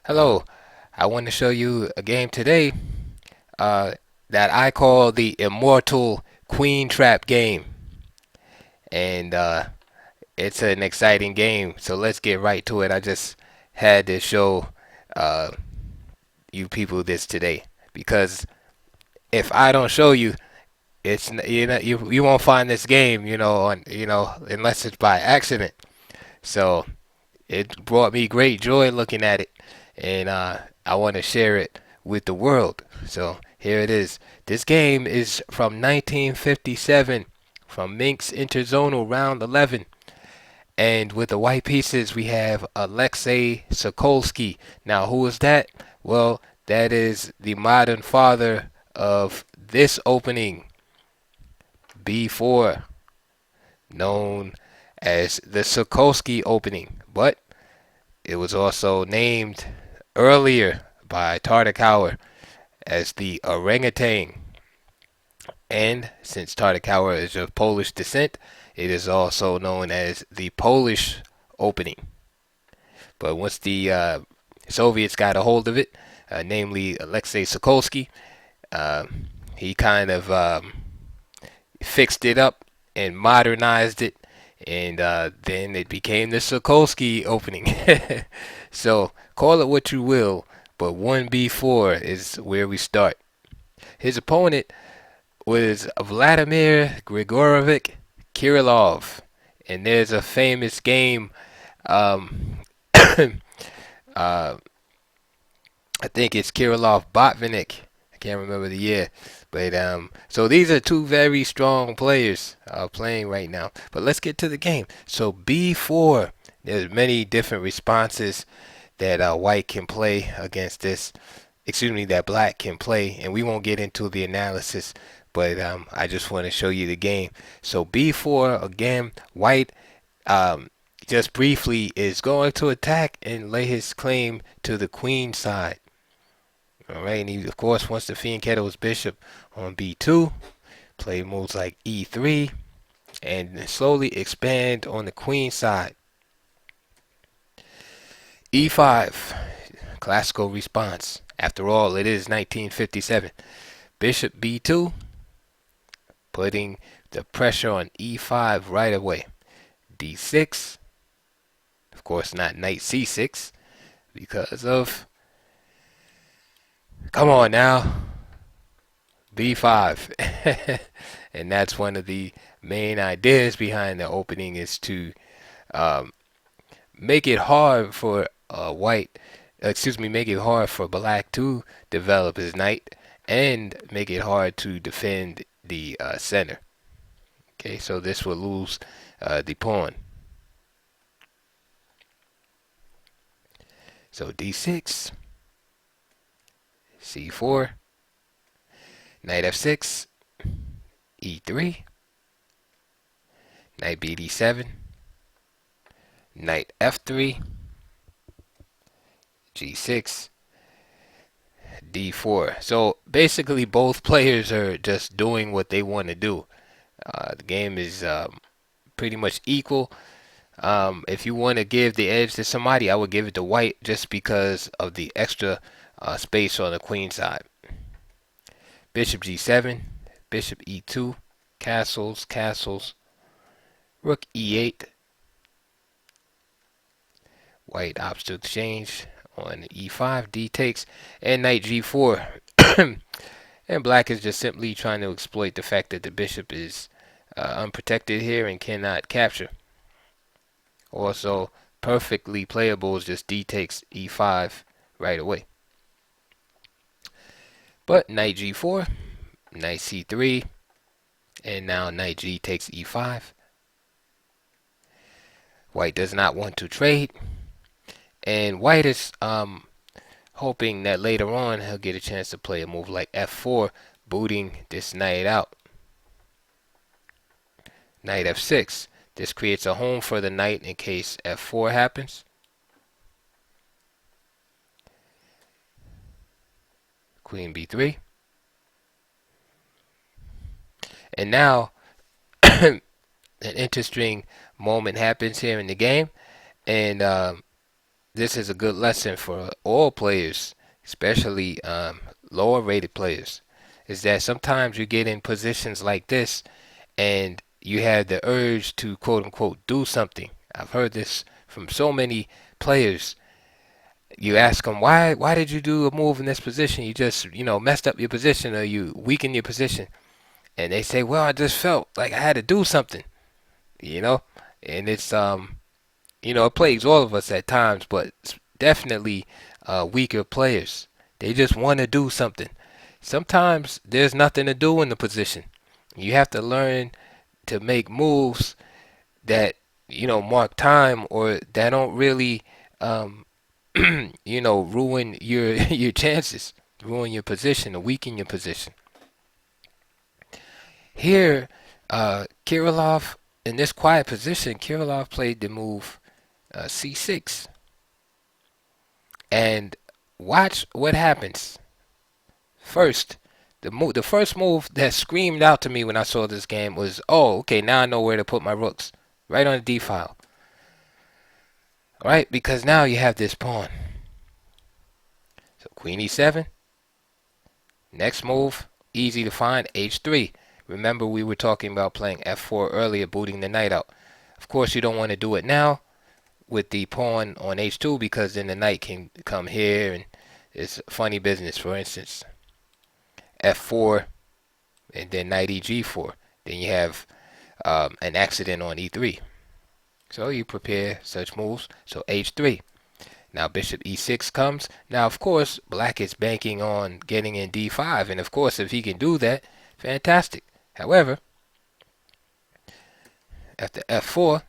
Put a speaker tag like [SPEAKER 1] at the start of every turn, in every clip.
[SPEAKER 1] Hello, I want to show you a game today uh, that I call the Immortal Queen Trap game. And it's an exciting game, so let's get right to it. I just had to show uh, you people this today because if I don't show you, it's you won't find this game, unless it's by accident. So it brought me great joy looking at it, and I want to share it with the world. So here it is. This game is from 1957, from Minsk Interzonal Round 11. And with the white pieces, we have Alexei Sokolsky. Now, who is that? Well, that is the modern father of this opening, B4, known as the Sokolsky opening. But it was also named earlier by Tartakover as the Orangutan. And since Tartakower is of Polish descent, it is also known as the Polish opening. But once the Soviets got a hold of it, namely Alexei Sokolsky, uh, he kind of fixed it up and modernized it, and then it became the Sokolsky opening. So call it what you will, but 1B4 is where we start. His opponent was Vladimir Grigorovich Kirillov, and there's a famous game. Um, uh, I think it's Kirillov Botvinnik. I can't remember the year, but so these are two very strong players playing right now. But let's get to the game. So B4, there's many different responses that white can play against this. Excuse me, that black can play, and we won't get into the analysis. But I just want to show you the game. So B4 again, white. Just briefly is going to attack and lay his claim to the queen side. All right, and he of course wants to fianchetto his bishop on b2, play moves like e3, and slowly expand on the queen side. e5, classical response. After all, it is 1957. Bishop b2, putting the pressure on e5 right away. d6, of course not knight c6, because of, come on now, b5. And that's one of the main ideas behind the opening, is to um, make it hard for make it hard for black to develop his knight and make it hard to defend the center. Okay, so this will lose the pawn. So d6, c4, knight f6, e3, knight bd7, knight f3, g6, d4. So basically both players are just doing what they want to do. The game is pretty much equal. If you want to give the edge to somebody, I would give it to white just because of the extra space on the queen side. Bishop g7, bishop e2, castles, castles, rook e8. White opts to exchange on e5, d takes, and knight g4. And black is just simply trying to exploit the fact that the bishop is unprotected here and cannot capture. Also, perfectly playable is just d takes e5 right away. But knight g4, knight c3, and now knight g takes e5. White does not want to trade, and white is hoping that later on he'll get a chance to play a move like f4, booting this knight out. Knight f6. This creates a home for the knight in case f4 happens. Queen b3. And now an interesting moment happens here in the game, and this is a good lesson for all players, especially lower rated players, is that sometimes you get in positions like this and you have the urge to quote unquote do something. I've heard this from so many players. You ask them why did you do a move in this position? You just messed up your position or you weakened your position, and they say, well, I just felt like I had to do something, you know, and it's it plagues all of us at times, but definitely weaker players. They just want to do something. Sometimes there's nothing to do in the position. You have to learn to make moves that mark time or that don't really um, ruin your your chances, ruin your position or weaken your position. Here, Kirillov in this quiet position, Kirillov played the move c6, and watch what happens. First, the first move that screamed out to me when I saw this game was, oh, okay, now I know where to put my rooks, right on the d file, right? Because now you have this pawn. So queen e7. Next move, easy to find, h3. Remember we were talking about playing f4 earlier, booting the knight out. Of course, you don't want to do it now with the pawn on h2 because then the knight can come here and it's funny business. For instance, f4 and then knight eg4. Then you have an accident on e3. So you prepare such moves. So h3. Now bishop e6 comes. Now of course black is banking on getting in d5, and of course if he can do that, fantastic. However, after f4,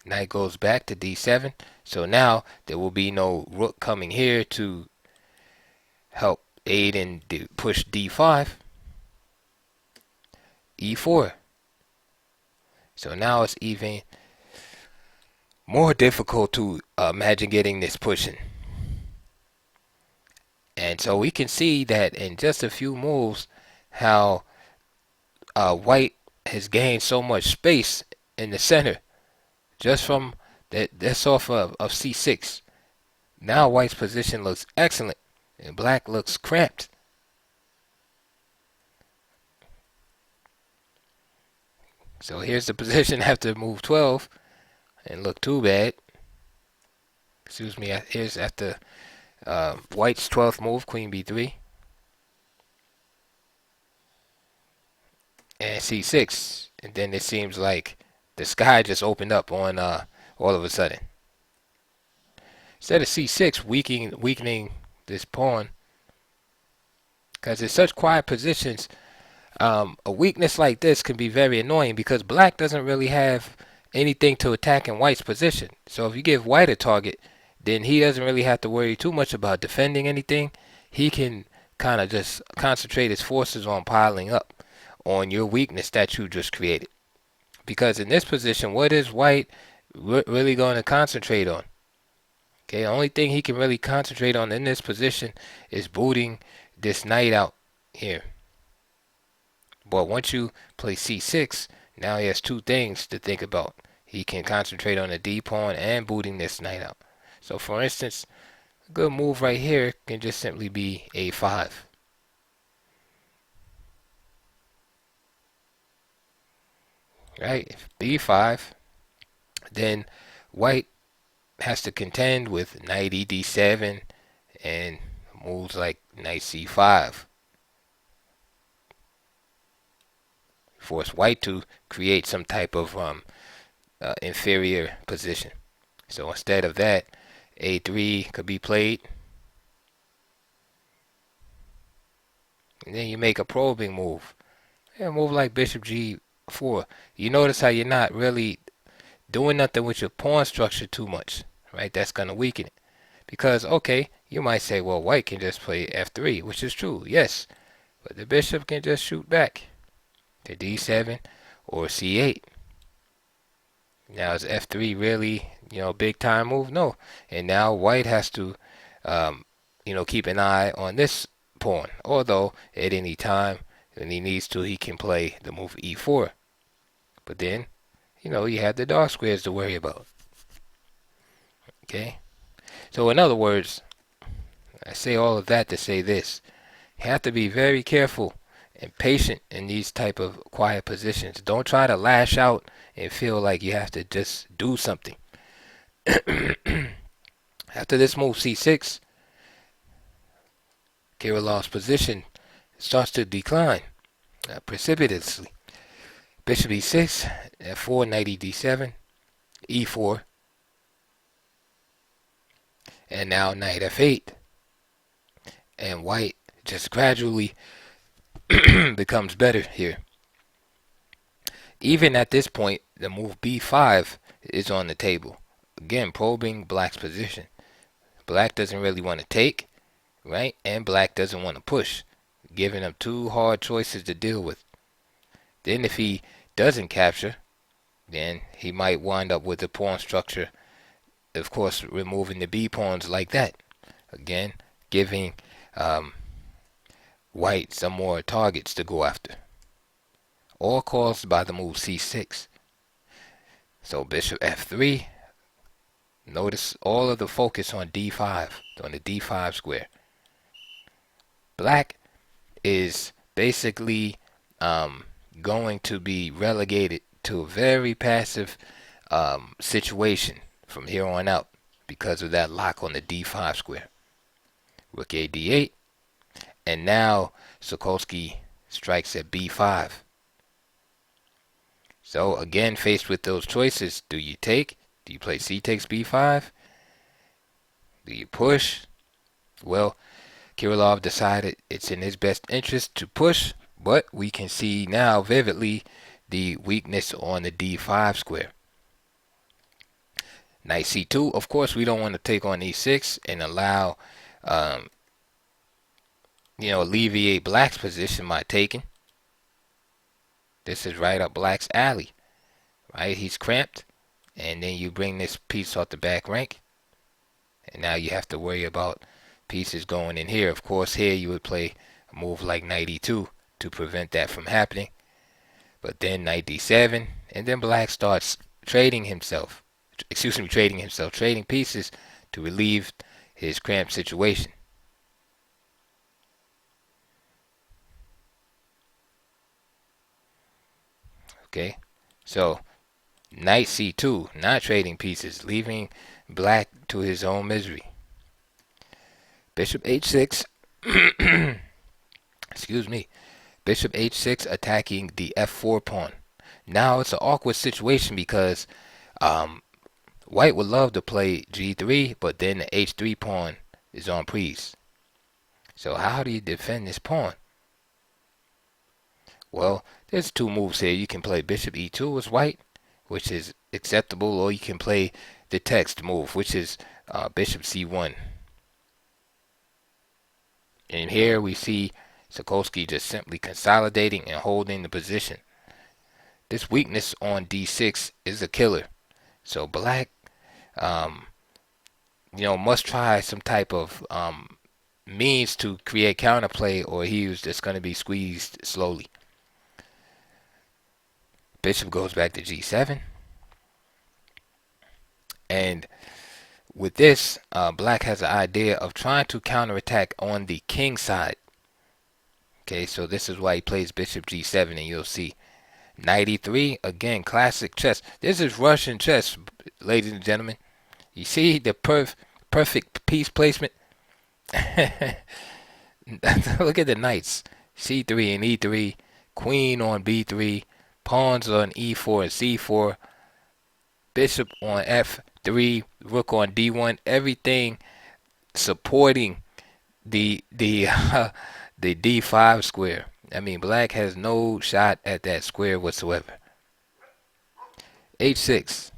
[SPEAKER 1] knight goes back to d7. So now there will be no rook coming here to help aid and push d5. e4. So now it's even more difficult to imagine getting this pushing. And so we can see that in just a few moves how white has gained so much space in the center just from that's off of c6. Now white's position looks excellent and black looks cramped. So here's the position after move 12 and look too bad. Excuse me, here's after white's 12th move, queen b3 and c6, and then it seems like the sky just opened up on all of a sudden. Instead of c6 weakening this pawn, because it's such quiet positions, a weakness like this can be very annoying because black doesn't really have anything to attack in white's position. So if you give white a target, then he doesn't really have to worry too much about defending anything. He can kind of just concentrate his forces on piling up on your weakness that you just created. Because in this position, what is white really going to concentrate on? Okay, the only thing he can really concentrate on in this position is booting this knight out here. But once you play c6, now he has two things to think about. He can concentrate on the d pawn and booting this knight out. So for instance, a good move right here can just simply be a5. Right, if b5, then white has to contend with knight ed7 and moves like knight c5. Force white to create some type of inferior position. So instead of that, a3 could be played. And then you make a probing move. A move like bishop g4. You notice how you're not really doing nothing with your pawn structure too much, right? That's going to weaken it. Because, okay, you might say, well, white can just play f3, which is true, yes. But the bishop can just shoot back to d7 or c8. Now is f3 really, big time move? No. And now white has to, keep an eye on this pawn. Although at any time when he needs to, he can play the move e4. But then, you have the dark squares to worry about. Okay? So in other words, I say all of that to say this. You have to be very careful and patient in these type of quiet positions. Don't try to lash out and feel like you have to just do something. After this move, c6, Kirillov's position starts to decline precipitously. Bishop e6, f4, knight d7, e4, and now knight f8. And white just gradually becomes better here. Even at this point, the move b5 is on the table. Again, probing black's position. Black doesn't really want to take, right? And black doesn't want to push, giving him two hard choices to deal with. Then if he doesn't capture, then he might wind up with the pawn structure, of course, removing the b pawns like that. Again, giving white some more targets to go after. All caused by the move c6. So bishop f3. Notice all of the focus on d5, on the d5 square. Black is basically going to be relegated to a very passive situation from here on out because of that lock on the d5 square. Rook a d8, and now Sokolsky strikes at b5. So again, faced with those choices, do you take? Do you play c takes b5? Do you push? Well, Kirillov decided it's in his best interest to push, but we can see now vividly the weakness on the d5 square. Knight c2, of course we don't want to take on e6 and allow, alleviate black's position by taking. This is right up black's alley, right? He's cramped, and then you bring this piece off the back rank, and now you have to worry about pieces going in here. Of course, here you would play a move like knight e2 to prevent that from happening. But then knight d7, and then black starts trading pieces to relieve his cramped situation. Okay, so knight c2, not trading pieces, leaving black to his own misery. Bishop h6, excuse me, bishop h6 attacking the f4 pawn. Now it's an awkward situation because white would love to play g3, but then the h3 pawn is on prise. So how do you defend this pawn? Well, there's two moves here. You can play bishop e2 as white, which is acceptable, or you can play the text move, which is bishop c1. And here we see Sokolsky just simply consolidating and holding the position. This weakness on d6 is a killer. So black, must try some type of means to create counterplay, or he was just going to be squeezed slowly. Bishop goes back to g7. And with this, black has an idea of trying to counterattack on the king side. Okay, so this is why he plays bishop g7, and you'll see knight e3, again, classic chess. This is Russian chess, ladies and gentlemen. You see the perfect piece placement? Look at the knights. c3 and e3, queen on b3, pawns on e4 and c4, bishop on f3, rook on d1, everything supporting the d5 square. I mean, black has no shot at that square whatsoever. h6.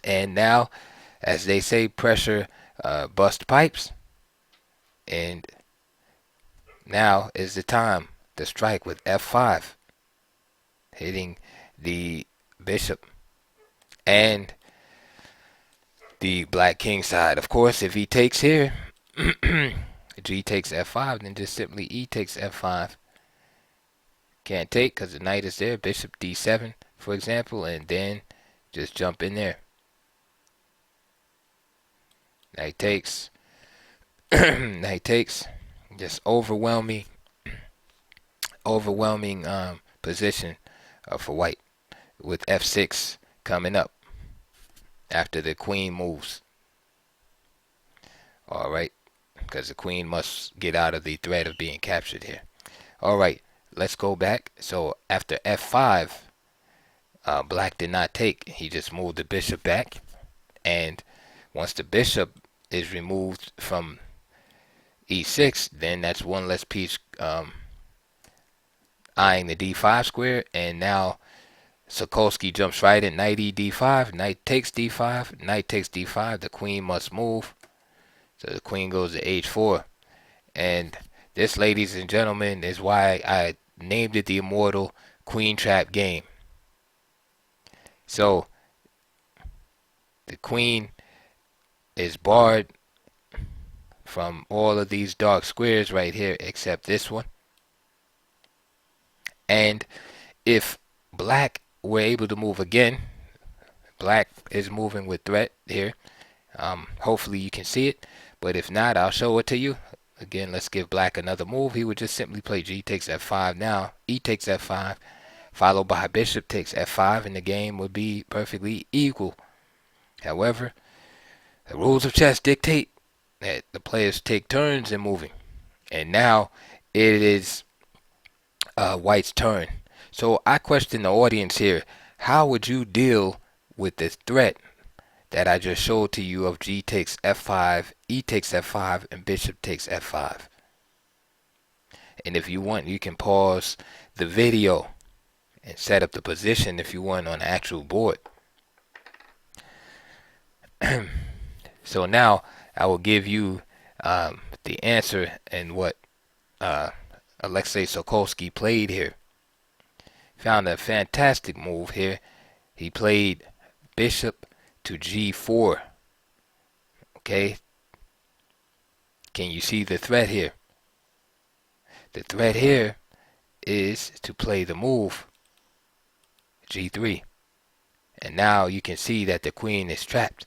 [SPEAKER 1] And now, as they say, pressure bust pipes. And now is the time to strike with f5, hitting the bishop and the black king side. Of course, if he takes here, g takes f5, then just simply e takes f5. Can't take because the knight is there. Bishop d7, for example, and then Just jump in there. Knight takes. Knight takes. Just overwhelming position for white with f6 coming up after the queen moves. All right, because the queen must get out of the threat of being captured here. All right, let's go back. So after f5, black did not take. He just moved the bishop back, and once the bishop is removed from e6, then that's one less piece eyeing the d5 square, and now Sokolsky jumps right in. Knight e d5, knight takes d5, knight takes d5. The queen must move, so the queen goes to h4. And this, ladies and gentlemen, is why I named it the Immortal Queen Trap game. So the queen is barred from all of these dark squares right here except this one. And if black were able to move again, black is moving with threat here. Hopefully you can see it, but if not, I'll show it to you. Again, let's give black another move. He would just simply play g takes f5 now, e takes f5, followed by bishop takes f5, and the game would be perfectly equal. However, the rules of chess dictate that the players take turns in moving, and now it is white's turn. So I question the audience here. How would you deal with this threat that I just showed to you of g takes f5, e takes f5, and bishop takes f5? And if you want, you can pause the video and set up the position if you want on the actual board. So now I will give you the answer and what Alexei Sokolsky played here. Found a fantastic move here. He played bishop to g4. Okay, can you see the threat here? The threat here is to play the move g3, and now you can see that the queen is trapped.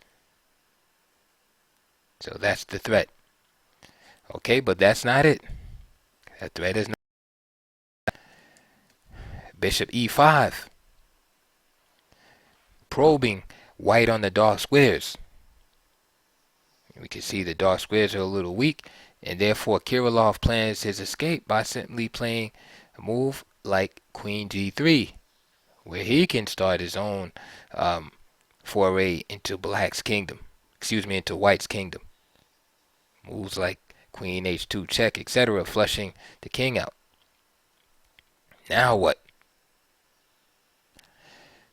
[SPEAKER 1] So that's the threat. Okay, but that's not it. That threat is not. Bishop e5, probing white on the dark squares. We can see the dark squares are a little weak, and therefore Kirillov plans his escape by simply playing a move like queen g3, where he can start his own foray into black's kingdom. Into white's kingdom. Moves like queen h2 check, etc., flushing the king out. Now what?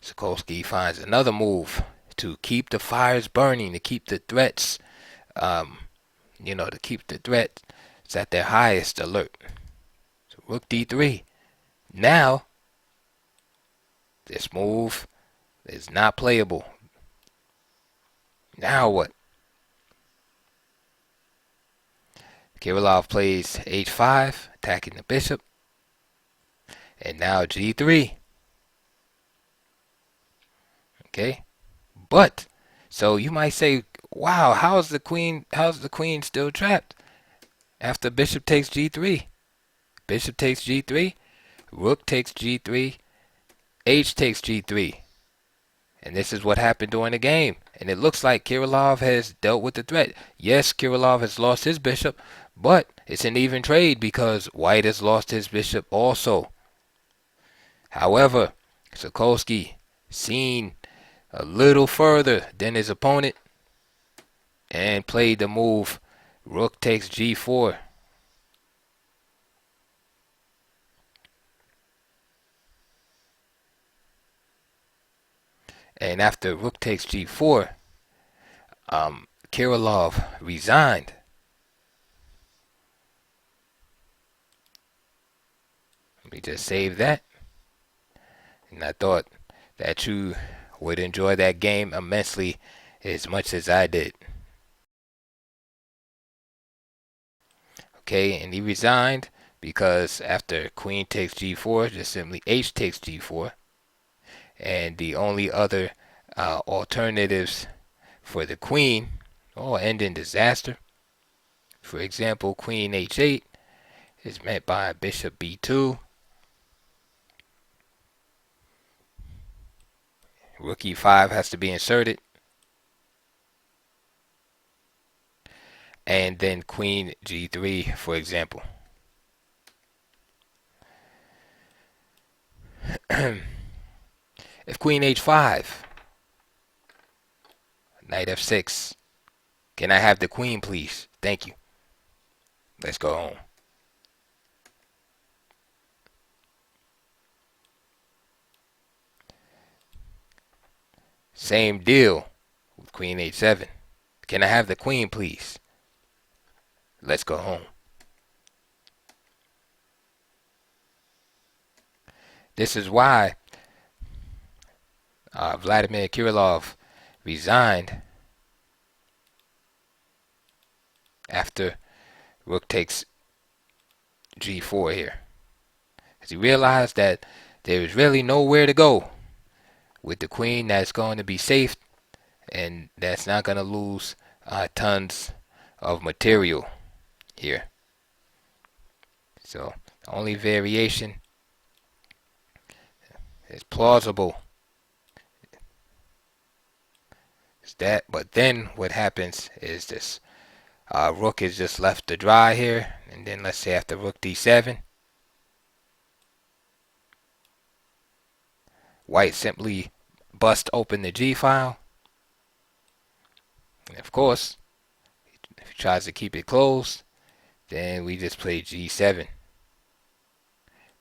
[SPEAKER 1] Sokolsky finds another move to keep the fires burning, to keep the threats, to keep the threats at their highest alert. So rook d3. Now, this move is not playable. Now what? Kirillov plays h5, attacking the bishop. And now g3. Okay, but so you might say, wow, how's the queen still trapped after bishop takes g3? Bishop takes g3, rook takes g3, h takes g3, and this is what happened during the game. And it looks like Kirillov has dealt with the threat. Yes, Kirillov has lost his bishop, but it's an even trade because white has lost his bishop also. However, Sokolsky seen a little further than his opponent and played the move rook takes g4. And after rook takes g4, Kirillov resigned. Let me just save that. And I thought that you would enjoy that game immensely as much as I did. Okay, and he resigned because after queen takes g4, just simply h takes g4. And the only other alternatives for the queen all end in disaster. For example, queen h8 is met by bishop b2. Rook e5 has to be inserted. And then queen g3, for example. If queen h5, knight f6. Can I have the queen, please? Thank you. Let's go home. Same deal with queen h7. Can I have the queen, please? Let's go home. This is why Vladimir Kirillov resigned after rook takes g4 here. As he realized that there is really nowhere to go with the queen that's going to be safe and that's not going to lose tons of material here. So the only variation is plausible is that, but then what happens is this rook is just left to dry here, and then let's say after rook d7, white simply bust open the g file, and of course if he tries to keep it closed, then we just play g7.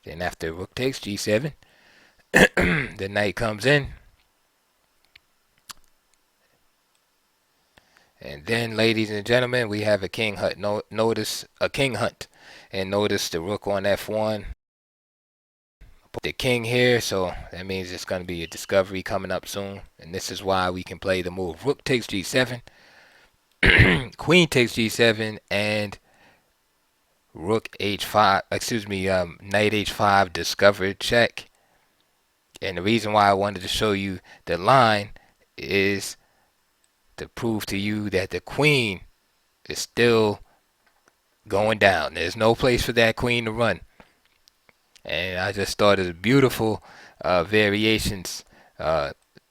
[SPEAKER 1] Then after rook takes g7, the knight comes in, and then, ladies and gentlemen, we have a king hunt. Notice a king hunt, and notice the rook on f1. Put the king here, so that means it's going to be a discovery coming up soon, and this is why we can play the move rook takes g7, queen takes g7, and rook h5. Knight h5 discovered check. And the reason why I wanted to show you the line is to prove to you that the queen is still going down. There's no place for that queen to run. And I just thought it was beautiful variations,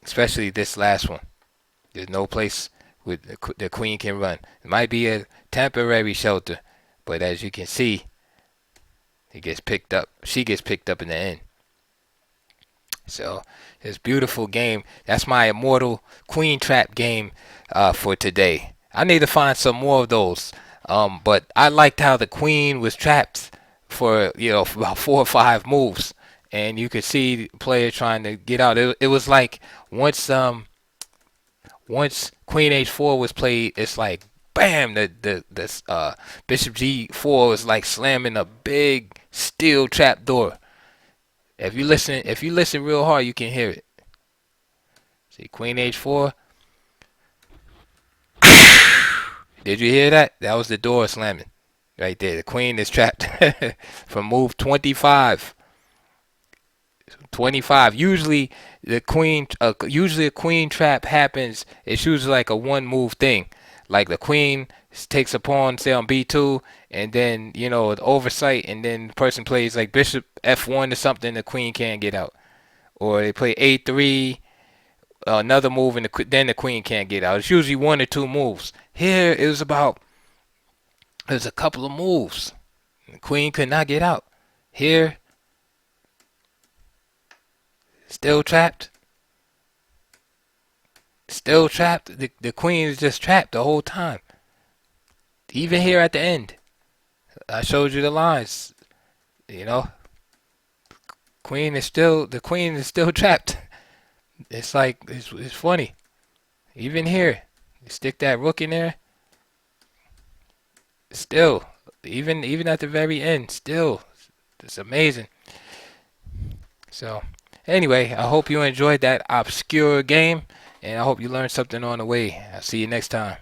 [SPEAKER 1] especially this last one. There's no place where the queen can run. It might be a temporary shelter, but as you can see, it gets picked up. She gets picked up in the end. So it's a beautiful game. That's my Immortal Queen Trap game for today. I need to find some more of those. But I liked how the queen was trapped for for about 4 or 5 moves, and you could see the player trying to get out. It was like once queen h4 was played, it's like bam, the bishop g4 was like slamming a big steel trap door. If you listen real hard, you can hear it. See, queen h4. Did you hear that? That was the door slamming right there. The queen is trapped from move 25. 25. Usually a queen trap happens. It's usually like a one move thing. Like the queen takes a pawn, say on b2, and then the oversight, and then the person plays like bishop f1 or something. The queen can't get out, or they play a3, another move, and then the queen can't get out. It's usually 1 or 2 moves. Here it was a couple of moves. The queen could not get out. Here, still trapped. Still trapped. The queen is just trapped the whole time. Even here at the end, I showed you the lines. The queen is still trapped. It's like it's funny. Even here, you stick that rook in there. Still, even at the very end, still, it's amazing. So, anyway, I hope you enjoyed that obscure game, and I hope you learned something on the way. I'll see you next time.